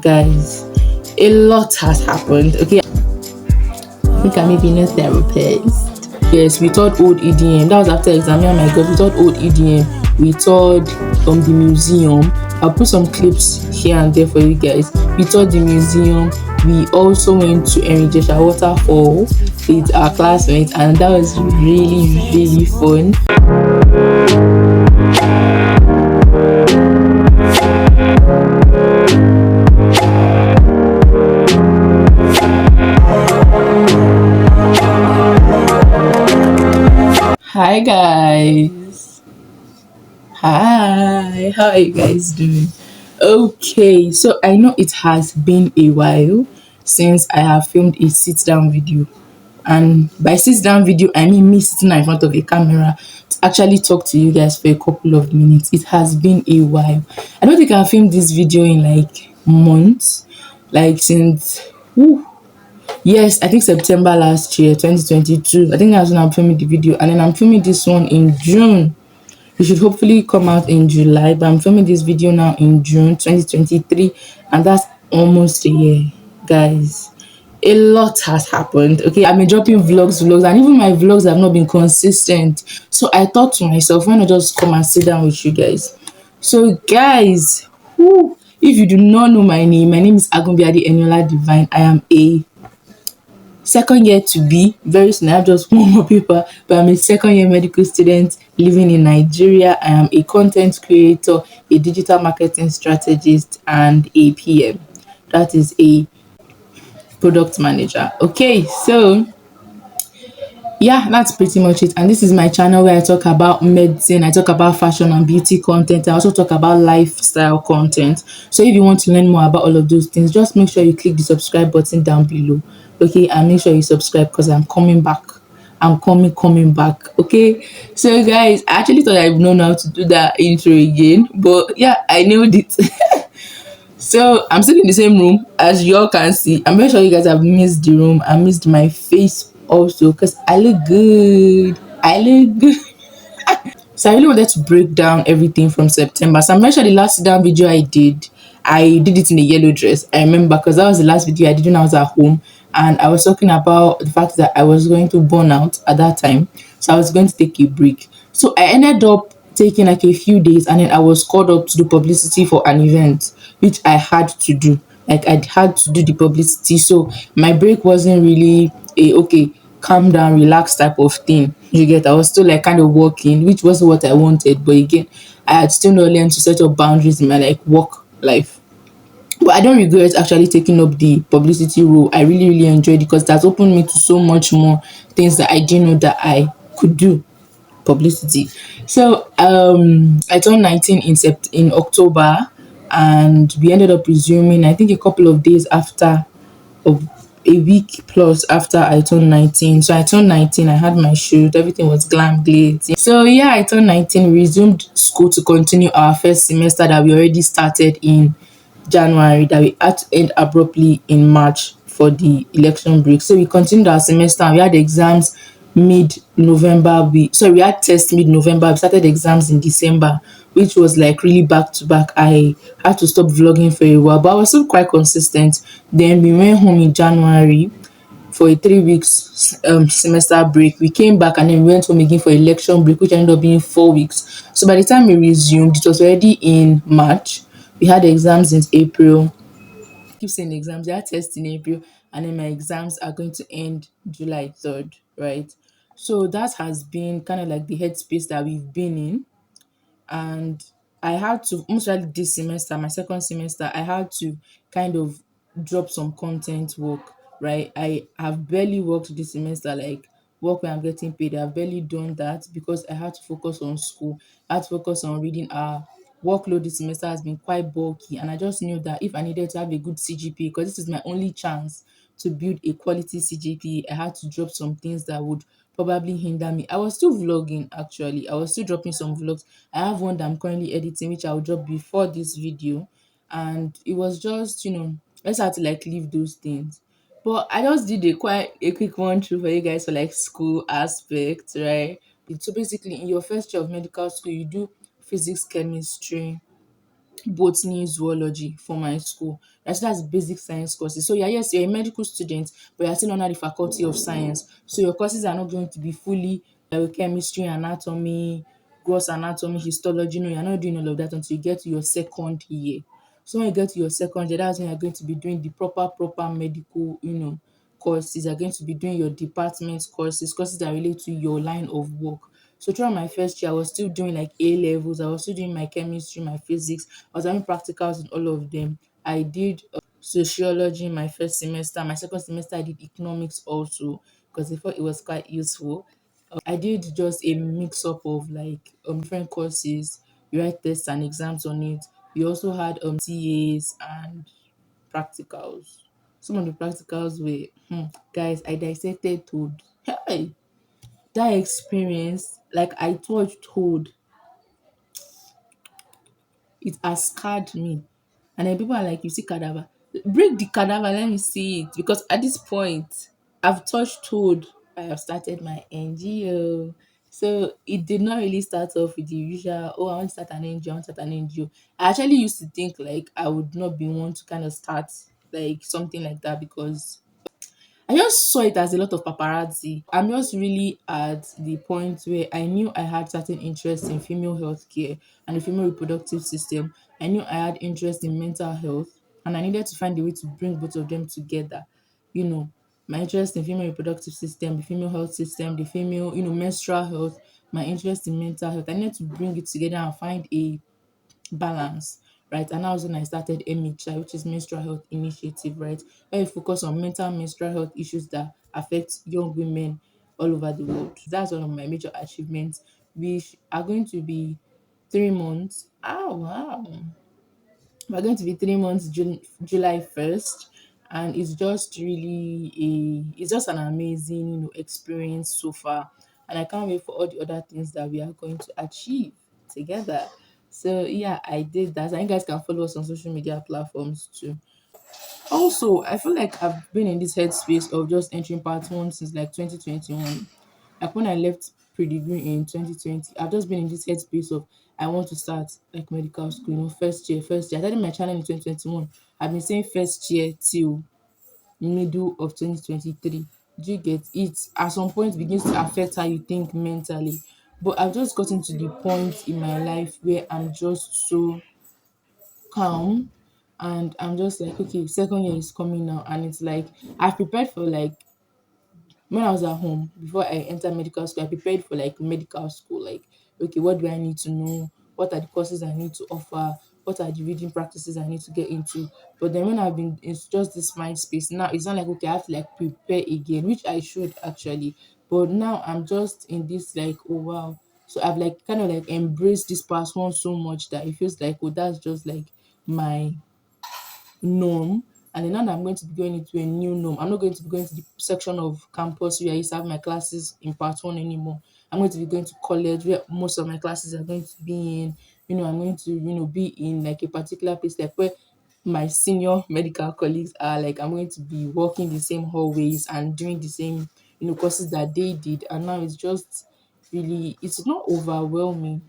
guys, a lot has happened. Okay, we can maybe no therapist. Yes, we taught old EDM. That was after exam. Oh my god, we taught old EDM. We taught the museum. I'll put some clips here and there for you guys. We taught the museum. We also went to Enrijesha Waterfall with our classmates, and that was really fun. Hi guys. Hi. How are you guys doing? Okay, so I know it has been a while since I have filmed a sit down video. And by sit down video, I mean me sitting in front of a camera to actually talk to you guys for a couple of minutes. It has been a while. I don't think I filmed this video in like months, like since whew, yes, I think September last year, 2022. I think that's when I'm filming the video. And then I'm filming this one in June. It should hopefully come out in July. But I'm filming this video now in June 2023. And that's almost a year, guys. A lot has happened. Okay, I've been dropping vlogs, and even my vlogs have not been consistent. So I thought to myself, why not just come and sit down with you guys? So, guys, whew, if you do not know my name is Agumbiadi Eniola Divine. I am a second year to be very soon. I have just one more paper, but I'm a second year medical student living in Nigeria. I am a content creator, a digital marketing strategist, and a PM. That is a product manager. Okay, so yeah, that's pretty much it. And this is my channel where I talk about medicine, I talk about fashion and beauty content. I also talk about lifestyle content. So if you want to learn more about all of those things, just make sure you click the subscribe button down below. Okay, and make sure you subscribe because I'm coming back. I'm coming back. Okay, so guys, I actually thought I've known how to do that intro again, but yeah, I nailed it. So I'm still in the same room as you all can see. I'm very sure you guys have missed the room. I missed my face also because I look good. I look good. So I really wanted to break down everything from September. So I'm very sure the last sit down video I did it in a yellow dress. I remember because that was the last video I did when I was at home. And I was talking about the fact that I was going to burn out at that time. So I was going to take a break. So I ended up taking like a few days, and then I was called up to do publicity for an event, which I had to do. Like I had to do the publicity. So my break wasn't really a okay, calm down, relax type of thing. You get, I was still like kind of working, which was what I wanted. But again, I had still not learned to set up boundaries in my like work life. But I don't regret actually taking up the publicity role. I really enjoyed it because that's opened me to so much more things that I didn't know that I could do. Publicity. So I turned 19 in October, and we ended up resuming I think a couple of days after, of a week plus after I turned 19. So I turned 19, I had my shoot, everything was glam glitz. So yeah, I turned 19, we resumed school to continue our first semester that we already started in January, that we had to end abruptly in March for the election break. So we continued our semester and we had exams mid-November. We had tests mid-November. We started exams in December, which was like really back to back. I had to stop vlogging for a while, but I was still quite consistent. Then we went home in January for a 3 weeks semester break. We came back and then we went home again for election break, which ended up being 4 weeks. So by the time we resumed, it was already in March. We had exams in April. I keep saying exams. We had tests in April, and then my exams are going to end July 3rd, right? So that has been kind of like the headspace that we've been in. And I had to, most likely this semester, my second semester, I had to kind of drop some content work, right? I have barely worked this semester, like work where I'm getting paid. I've barely done that because I had to focus on school. I had to focus on reading. Our workload this semester has been quite bulky, and I just knew that if I needed to have a good CGP, because this is my only chance to build a quality CGP, I had to drop some things that would probably hinder me. I was still vlogging actually. I was still dropping some vlogs. I have one that I'm currently editing, which I'll drop before this video. And it was just, let's have to like leave those things. But I just did a quite a quick one through for you guys for like school aspects, right? So basically in your first year of medical school, you do physics, chemistry, botany, zoology for my school. That's basic science courses. So yeah, yes, you're a medical student, but you're still under the faculty of science. So your courses are not going to be fully chemistry, anatomy, gross anatomy, histology. No, you're not doing all of that until you get to your second year. So when you get to your second year, that's when you're going to be doing the proper medical, courses. You're going to be doing your department courses, courses that relate to your line of work. So throughout my first year, I was still doing like A levels. I was still doing my chemistry, my physics. I was having practicals in all of them. I did sociology in my first semester. My second semester, I did economics also because I thought it was quite useful. I did just a mix up of like different courses. We write tests and exams on it. We also had TAs and practicals. Some of the practicals were guys, I dissected toad. Hey, that experience, like I touched toad, it has scarred me. And then people are like, you see cadaver, break the cadaver, let me see it. Because at this point, I've touched toad. I have started my NGO. So it did not really start off with the usual, oh, I want to start an NGO, I want to start an NGO. I actually used to think like I would not be one to kind of start like something like that because I just saw it as a lot of paparazzi. I'm just really at the point where I knew I had certain interest in female healthcare and the female reproductive system. I knew I had interest in mental health and I needed to find a way to bring both of them together. You know, my interest in female reproductive system, the female health system, the female, menstrual health, my interest in mental health. I needed to bring it together and find a balance, right? And that was when I started MHI, which is Menstrual Health Initiative, right? Where I focus on mental menstrual health issues that affect young women all over the world. That's one of my major achievements, which are going to be 3 months. Oh wow. We're going to be 3 months July 1st. And it's just really it's just an amazing, experience so far. And I can't wait for all the other things that we are going to achieve together. So yeah, I did that. And you guys can follow us on social media platforms too. Also, I feel like I've been in this headspace of just entering part one since like 2021. Like when I left pre-degree in 2020, I've just been in this headspace of I want to start like medical school, first year, first year. I started my channel in 2021. I've been saying first year till middle of 2023. Do you get it? At some point begins to affect how you think mentally. But I've just gotten to the point in my life where I'm just so calm and I'm just like, okay, second year is coming now. And it's like I've prepared for like when I was at home before I entered medical school, I prepared for like medical school. Like, okay, what do I need to know? What are the courses I need to offer? What are the reading practices I need to get into? But then when I've been, it's just this mind space. Now it's not like okay, I have to like prepare again, which I should actually. But now I'm just in this like, oh wow. So I've like kind of like embraced this past one so much that it feels like, oh, that's just like my norm. And then now that I'm going to be going into a new norm, I'm not going to be going to the section of campus where I used to have my classes in part one anymore. I'm going to be going to college where most of my classes are going to be in. I'm going to, be in like a particular place like where my senior medical colleagues are. Like I'm going to be walking the same hallways and doing the same, courses that they did. And now it's just really, it's not overwhelming,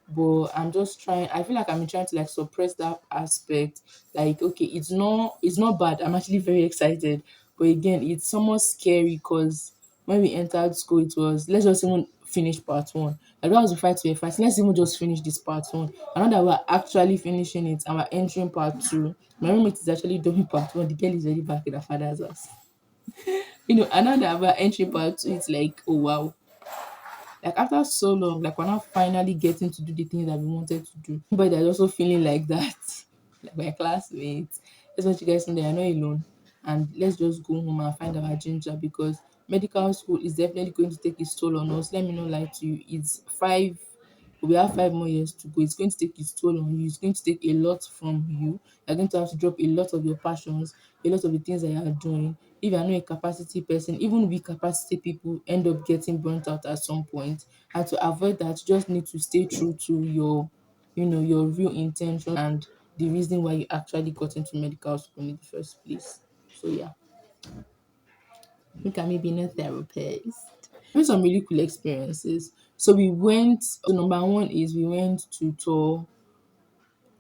but I'm just trying. I feel like I'm trying to like suppress that aspect. Like, okay, it's not bad. I'm actually very excited, but again, it's somewhat scary because when we entered school, it was let's just even finish part one. Like that was the fight we were fighting. Let's even just finish this part one. And now that we're actually finishing it and we're entering part two, my roommate is actually doing part one. The girl is already back in her father's house. And now that we're entering part two, it's like, oh wow, like after so long, like we're not finally getting to do the things that we wanted to do. But they're also feeling like that. Like my classmates. That's what you guys know, they are not alone. And let's just go home and find our ginger because medical school is definitely going to take its toll on us. Let me not lie to you. We have 5 more years to go. It's going to take its toll on you. It's going to take a lot from you. You're going to have to drop a lot of your passions, a lot of the things that you are doing. If you're not a capacity person, even we capacity people end up getting burnt out at some point. And to avoid that, you just need to stay true to your real intention and the reason why you actually got into medical school in the first place. So yeah, look at me being a therapist. Having some really cool experiences. So we went. So number one is we went to tour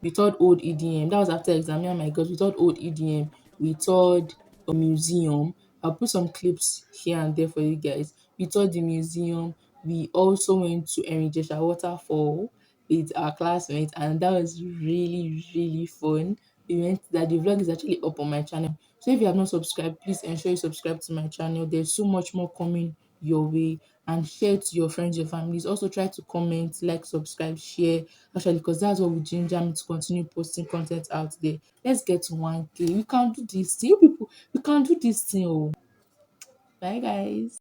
We toured old EDM. That was after exam. Me and my girls, we toured old EDM. We toured a museum. I'll put some clips here and there for you guys. We toured the museum. We also went to Enrijesha Waterfall with our classmates, and that was really, really fun. We went that the vlog is actually up on my channel. So if you have not subscribed, please ensure you subscribe to my channel. There's so much more coming your way, and share to your friends, your families. Also try to comment, like, subscribe, share, actually, because that's what will ginger me to continue posting content out there. Let's get to 1K. We can do this thing. You people, we can do this thing. Oh, bye guys.